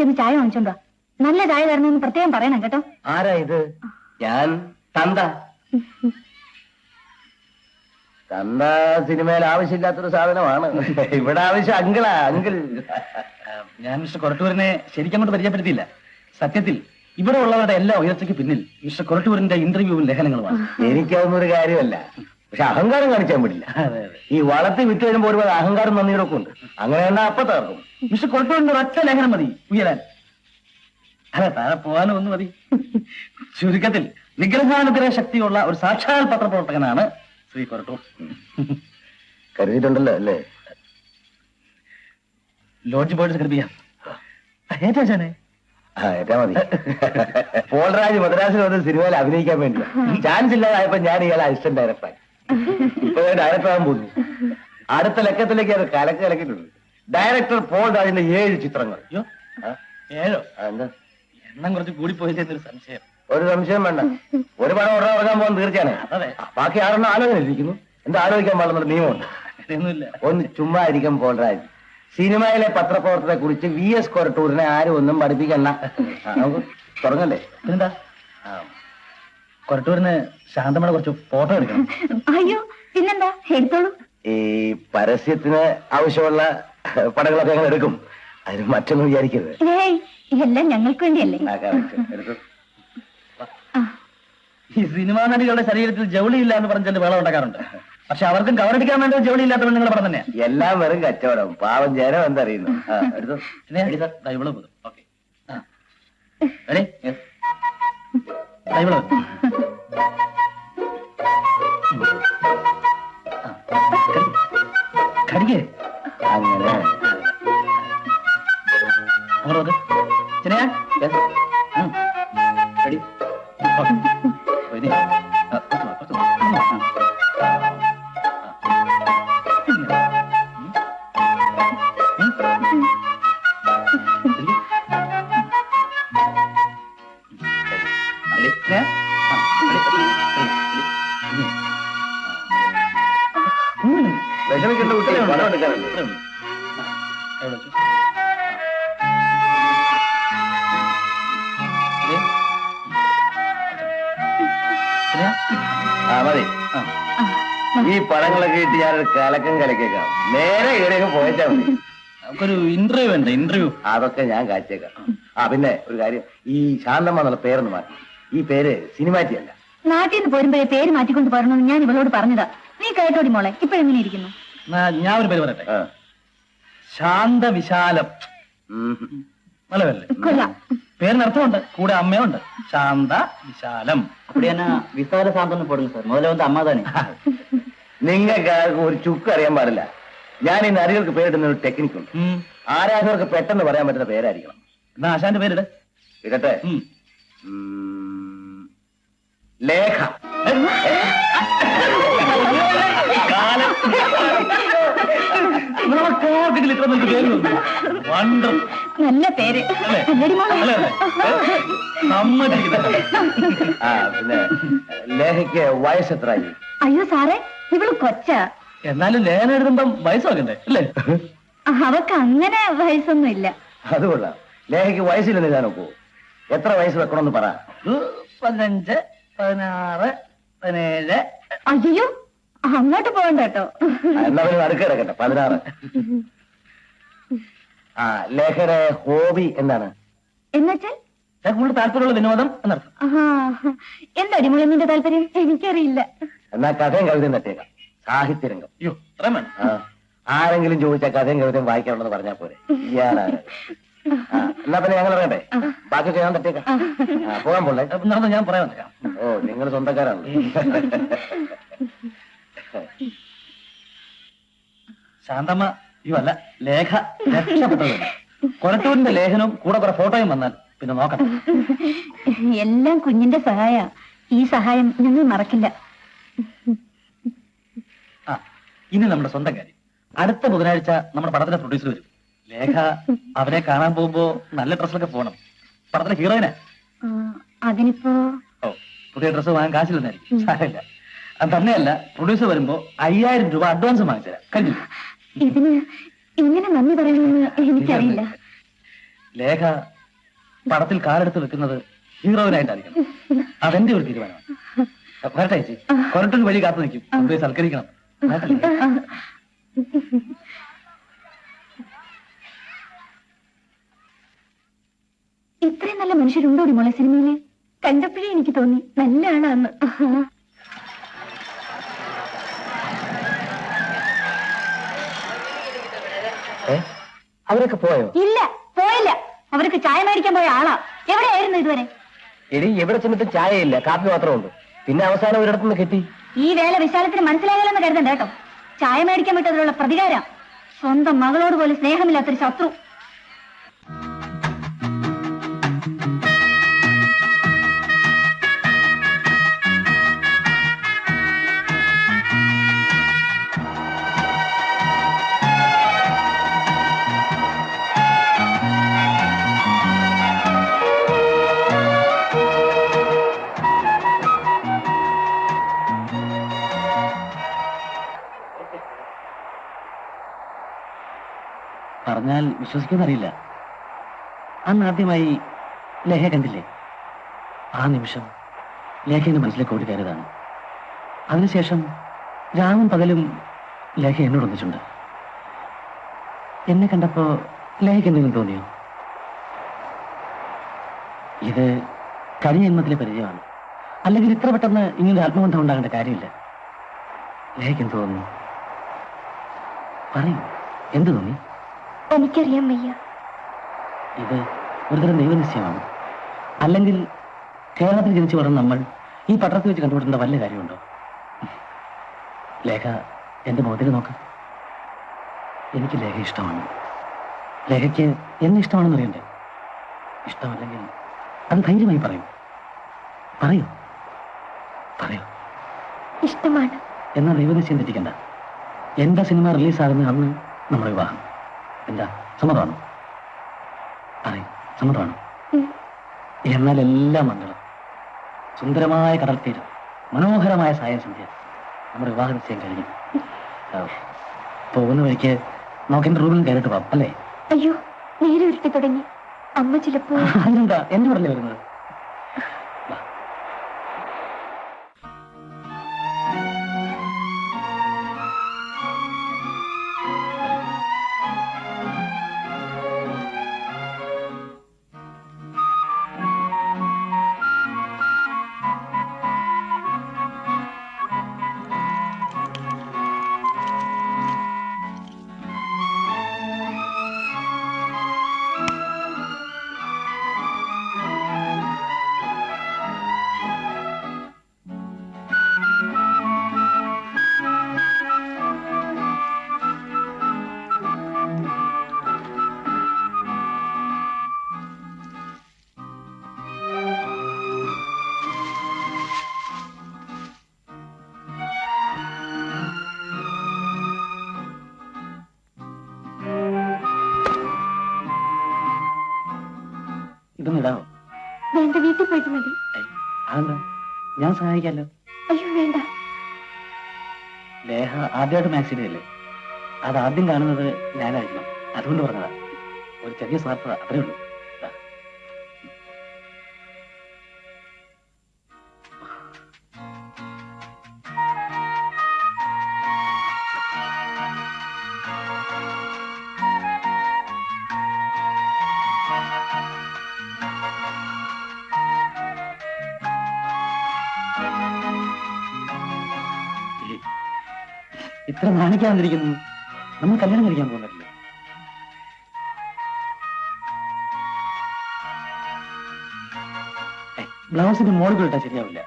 ചെന്ന് ചായ വാങ്ങിച്ചോണ്ടോ. നല്ല ചായ തരണമെന്ന് പ്രത്യേകം പറയണം കേട്ടോ. ആരാ ഇത്? ഞാൻ തന്ത. തന്ത സിനിമയിൽ ആവശ്യമില്ലാത്തൊരു സാധനമാണ്. ഇവിടെ ആവശ്യം അങ്കിളാ. അങ്കിൾ, ഞാൻ മിസ്റ്റർ കൊരട്ടൂരിനെ ശരിക്കും അങ്ങോട്ട് പരിചയപ്പെടുത്തിയില്ല. സത്യത്തിൽ ഇവിടെ ഉള്ളവരുടെ എല്ലാ ഉയർച്ചയ്ക്ക് പിന്നിൽ മിസ്റ്റർ കൊരട്ടൂരിന്റെ ഇന്റർവ്യൂവും ലേഖനങ്ങളുമാണ്. എനിക്കതൊന്നും ഒരു കാര്യമല്ല. പക്ഷെ അഹങ്കാരം കാണിക്കാൻ പറ്റില്ല. ഈ വളർത്തി വിറ്റ് വരുമ്പോൾ ഒരുപാട് അഹങ്കാരം നന്ദിയോടൊക്കെ ഉണ്ട്. അങ്ങനെ കണ്ടാ അപ്പൊ തകർക്കും. മിസ്റ്റർ കൊരട്ടൂരിന്റെ ഒറ്റ ലേഖനം മതി ഉയരാൻ. അല്ല, താഴെ പോകാനും ഒന്ന് മതി. ചുരുക്കത്തിൽ നിഗ്രഹാനുഗ്രഹ ശക്തിയുള്ള ഒരു സാക്ഷാൽ പത്രപ്രവർത്തകനാണ് ശ്രീ കൊരട്ടൂർ. കരുതിയിട്ടുണ്ടല്ലോ അല്ലേ? Lodge board സംഘടിപ്പിക്കാം. ഏറ്റാ ഏറ്റാ മതി. പോൾരാജ് മദ്രാസിൽ വന്ന് സിനിമയിൽ അഭിനയിക്കാൻ വേണ്ടി ചാൻസ് ഇല്ലാതായപ്പോ ഞാൻ ഇയാളെ അസിസ്റ്റന്റ് ഡയറക്ടറായി. ഇപ്പൊ ഞാൻ ഡയറക്ടർ ആകാൻ പോകുന്നു. അടുത്ത ലക്കത്തിലേക്ക് അത് കലക്കിട്ടുണ്ട്. ഡയറക്ടർ പോൾ രാജിന്റെ 7 ചിത്രങ്ങൾ. 7? എന്താ എണ്ണം കുറച്ച് കൂടിപ്പോയില്ലെന്നൊരു സംശയം. ഒരു സംശയം വേണ്ട. ഒരു പടം ഉടനെ ഇറങ്ങാൻ പോകുന്ന തീർച്ചയാണ്. ബാക്കി 6 ആലോചന ഇരിക്കുന്നു. എന്താ ആലോചിക്കാൻ പാടുന്ന നിയമമുണ്ട്? ഒന്ന് ചുമ്മാ ഇരിക്കും പോൾരാജ്. സിനിമയിലെ പത്രപ്രവർത്തനെ കുറിച്ച് VS കൊരട്ടൂരിനെ ആരും ഒന്നും പഠിപ്പിക്കണ്ട. നമുക്ക് തുടങ്ങല്ലേ? എന്താ കൊരട്ടൂരിന് ശാന്തമ്മ കുറച്ച് ഫോട്ടോ എടുക്കണം. അയ്യോ പിന്നെന്താ, എടുത്തോളൂ. ഈ പരസ്യത്തിന് ആവശ്യമുള്ള പടങ്ങളൊക്കെ ഞങ്ങൾ എടുക്കും. അതിന് മറ്റൊന്നും വിചാരിക്കരുത്. എല്ലാം ഞങ്ങൾക്ക് വേണ്ടിയല്ലേ. ഈ സിനിമാ നടികളുടെ ശരീരത്തിൽ ജൗളി ഇല്ല എന്ന് പറഞ്ഞിട്ട് വേളം ഉണ്ടാക്കാറുണ്ട്. പക്ഷെ അവർക്കും കവറടിക്കാൻ വേണ്ടി ജോലി ഇല്ലാത്തവൻ നിങ്ങളുടെ പടം തന്നെയാ. എല്ലാം വെറും കച്ചവടം. പാവം ജനം എന്തറിയുന്നു. കടിക്കേ അങ്ങനെ ചെറിയാ വിഷമിക്കേണ്ട കുട്ടിയെ പണം എടുക്കാനല്ലേ? മതി. ഈ പടങ്ങളൊക്കെ ഇട്ട് ഞാനൊരു കലക്കം കലക്കേക്കാം. നേരെ ഇവിടെയൊക്കെ പോയച്ചാ മതി. നമുക്കൊരു ഇന്റർവ്യൂ ഉണ്ട്. ഇന്റർവ്യൂ അതൊക്കെ ഞാൻ കാഴ്ചയേക്കാം. പിന്നെ ഒരു കാര്യം, ഈ ശാന്തമ്മ എന്നുള്ള പേരൊന്ന് മാറ്റി. ഈ പേര് സിനിമാറ്റി അല്ല. നാട്ടിൽ നിന്ന് പോരുമ്പോഴേ പേര് മാറ്റിക്കൊണ്ട് പോരണമെന്ന് ഞാൻ ഇവളോട് പറഞ്ഞതാ. നീ കേട്ടോടി മോളെ. ഇപ്പോഴെങ്ങനെ ഇരിക്കുന്നു? ഞാൻ ഒരു പേര് പറയട്ടെ. ശാന്ത വിശാലം. നല്ലതല്ലേ? പേരിന് അർത്ഥമുണ്ട്, കൂടെ അമ്മയുണ്ട്. ശാന്ത വിശാലം. அப்படியான விசால சாந்தம்னு போடுங்க சார். முதல்ல வந்து அம்மா தானே. നിങ്ങൾക്ക് ഒരു ചുക്ക് അറിയാൻ പാടില്ല. ഞാൻ ഈ നരികൾക്ക് പേരിടുന്ന ഒരു ടെക്നിക് ഉണ്ട്. ആരാധകർക്ക് പെട്ടെന്ന് പറയാൻ പറ്റുന്ന പേരായിരിക്കണം. എന്നാ ആശാന്റെ പേരിട്. ഇടട്ടെ. ലേഖ. നല്ല പേര്. പിന്നെ ലേഖയ്ക്ക് വയസ്സെത്രയായി? അയ്യോ സാറേ, ഇവള് കൊച്ചാ. എന്നാലും ലേഖനം എഴുതുമ്പം വയസ്സോക്കണ്ടേ അല്ലേ? അവക്ക് അങ്ങനെ വയസ്സൊന്നും ഇല്ല. അത് കൊള്ളാം. ലേഖയ്ക്ക് വയസ്സില്ലെന്ന് ഞാൻ നോക്കൂ. എത്ര വയസ്സ് വെക്കണമെന്ന് പറ. 15, 16, 17. അയ്യോ അങ്ങോട്ട് പോകണ്ട കേട്ടോ. എന്നാ പിന്നെ നടുക്ക് കിടക്കട്ടെ. 16. ലേഖയുടെ ഹോബി എന്താണ്? എന്നുവെച്ചാൽ കൂടുതൽ താല്പര്യമുള്ള വിനോദം എന്നർത്ഥം. എന്താടി മോളെ നിന്റെ താല്പര്യം? എനിക്കറിയില്ല. എന്നാ കഥയും കവിതയും തട്ടേക്കാം. സാഹിത്യരംഗം. അയ്യോ അത്രയും വേണം. ആരെങ്കിലും ചോദിച്ചാൽ കഥയും കവിതയും വായിക്കാനുണ്ടെന്ന് പറഞ്ഞാൽ പോരെ. ഇയാളാണ്. എന്നാ പിന്നെ ഞങ്ങൾ ഇറങ്ങട്ടെ. ബാക്കി ഞാൻ തട്ടേക്കാം. പോകാൻ പോലെ നടന്നു ഞാൻ പറയാൻ. ഓ, നിങ്ങൾ സ്വന്തക്കാരാണ്. ശാന്തമ്മ ഇവല്ല ലേഖ രക്ഷപ്പെട്ടത്. കൊരട്ടൂരിന്റെ ലേഖനവും കൂടെ കുറെ ഫോട്ടോയും വന്നാൽ പിന്നെ നോക്കണം. എല്ലാം കുഞ്ഞിന്റെ സഹായ. ഈ സഹായം ഞങ്ങൾ മറക്കില്ല. ഇനി നമ്മുടെ സ്വന്തം കാര്യം. അടുത്ത ബുധനാഴ്ച നമ്മുടെ പടത്തിന്റെ പ്രൊഡ്യൂസർ വരും. ലേഖ അവരെ കാണാൻ പോകുമ്പോ നല്ല ഡ്രസ്സിലൊക്കെ പോകണം. പടത്തിലെ ഹീറോയിനെ. അതിനിപ്പോ പുതിയ ഡ്രസ്സ് വാങ്ങാൻ കാശില്ലെന്നായിരിക്കും. സാരമില്ല. അത് തന്നെയല്ല, പ്രൊഡ്യൂസർ വരുമ്പോ 5000 രൂപ അഡ്വാൻസ് വാങ്ങിച്ചുതരാം. കഴിഞ്ഞു. ഇതിന് എങ്ങനെ നന്ദി പറയണമെന്ന് എനിക്കറിയില്ല. ലേഖ പടത്തിൽ കാലെടുത്ത് വെക്കുന്നത് ഹീറോയിനായിട്ടായിരിക്കണം. അതെന്റെ ഒരു തീരുമാനമാണ്. വരട്ടെ ചേച്ചി, കൊരട്ടൊരു വഴി കാത്തു നിൽക്കും. കൊണ്ടുപോയി സൽക്കരിക്കണം. വരട്ടല്ലേ? ഇത്രയും നല്ല മനുഷ്യരുണ്ടോടി മോളെ സിനിമയില്? കണ്ടപ്പോഴേ എനിക്ക് തോന്നി നല്ല ആളാന്ന്. അവരൊക്കെ പോയോ? ഇല്ല, പോയില്ല. അവർക്ക് ചായ മേടിക്കാൻ പോയ ആളാ. എവിടെയായിരുന്നു ഇതുവരെ? എടി എവിടെ ചെന്നിട്ട് ചായയില്ല, കാപ്പി മാത്രമുണ്ട്. പിന്നെ അവസാനം ഒരിടത്തുനിന്ന് കിട്ടി. ഈ വേല വിശാലത്തിന് മനസ്സിലാകില്ലെന്ന് കരുതണ്ട കേട്ടോ. ചായ മേടിക്കാൻ വിട്ടതിലുള്ള പ്രതികാരം. സ്വന്തം മകളോട് പോലും സ്നേഹമില്ലാത്തൊരു ശത്രു. പറഞ്ഞാൽ വിശ്വസിക്കുമെന്നറിയില്ല. അന്ന് ആദ്യമായി ലേഖ കണ്ടില്ലേ? ആ നിമിഷം ലേഖയുടെ മനസ്സിലേക്ക് ഓടി കയറിയതാണ്. അതിനുശേഷം രാവും പകലും ലേഖ എന്നോട് ഒന്നിച്ചുണ്ട്. എന്നെ കണ്ടപ്പോ ലേഖയ്ക്ക് എന്തെങ്കിലും തോന്നിയോ? ഇത് കഴിഞ്ഞ ജന്മത്തിലെ പരിചയമാണ്. അല്ലെങ്കിൽ ഇത്ര പെട്ടെന്ന് ഇങ്ങനൊരു ആത്മബന്ധം ഉണ്ടാകേണ്ട കാര്യമില്ല. ലേഖയ്ക്ക് എന്ത് തോന്നുന്നു? പറയൂ, എന്ത് തോന്നി? എനിക്കറിയാൻ വയ്യ. ഇത് ഒരുതരം ദൈവനിശ്ചയമാണ്. അല്ലെങ്കിൽ കേരളത്തിൽ ജനിച്ചു വളർന്ന നമ്മൾ ഈ പട്ടണത്തിൽ വെച്ച് കണ്ടുപിടുന്ന വല്ല കാര്യമുണ്ടോ? ലേഖ എന്റെ മുഖത്തിൽ നോക്ക്. എനിക്ക് ലേഖ ഇഷ്ടമാണ്. ലേഖയ്ക്ക് എന്നെ ഇഷ്ടമാണെന്ന് അറിയണ്ടേ? ഇഷ്ടമല്ലെങ്കിൽ അത് ധൈര്യമായി പറയൂ. പറയൂ, പറയൂ. ഇഷ്ടമാണ്. എന്നാൽ ദൈവനിശ്ചയം തെറ്റിക്കണ്ട. എന്റെ സിനിമ റിലീസാകുന്ന അന്ന് നമ്മുടെ വിവാഹം. എന്താ, സമ്മതമാണോ? അറിയും, സമ്മതമാണോ? എന്നാൽ എല്ലാം മംഗളം. സുന്ദരമായ കടൽ തീരം, മനോഹരമായ സായസന്ധ്യ, നമ്മുടെ വിവാഹ നിശ്ചയം കഴിഞ്ഞു. പോകുന്ന വഴിക്ക് നോക്കേണ്ട റൂമിൽ കയറിട്ട് പോവാം, അല്ലേ? അയ്യോ, നേരെ ഉരുട്ടി തുടങ്ങി. അമ്മ ചിലപ്പോ. അതിനെന്താ, എന്റെ കൂടെ വരുന്നത്? ഇതൊന്നും ഇടാമോ? വേണ്ട, വീട്ടിൽ പോയിട്ട് മതി. അതെന്താ, ഞാൻ സഹായിക്കാമല്ലോ. അയ്യോ വേണ്ട. ലേഹ ആദ്യമായിട്ട് മാക്സിഡേ അല്ലേ? അത് ആദ്യം കാണുന്നത് ഞാനായിരിക്കണം. അതുകൊണ്ട് പറഞ്ഞതാ. ഒരു ചെറിയ സ്വാർത്ഥത, അത്രേ ഉള്ളൂ. ഇത്ര നാണിക്കാതിരിക്കുന്നു. നമ്മൾ കല്യാണം കഴിക്കാൻ പോകുന്നില്ലേ? ബ്ലൗസിന്റെ മോളിൽ ഇട്ടാ ശരിയാവില്ല.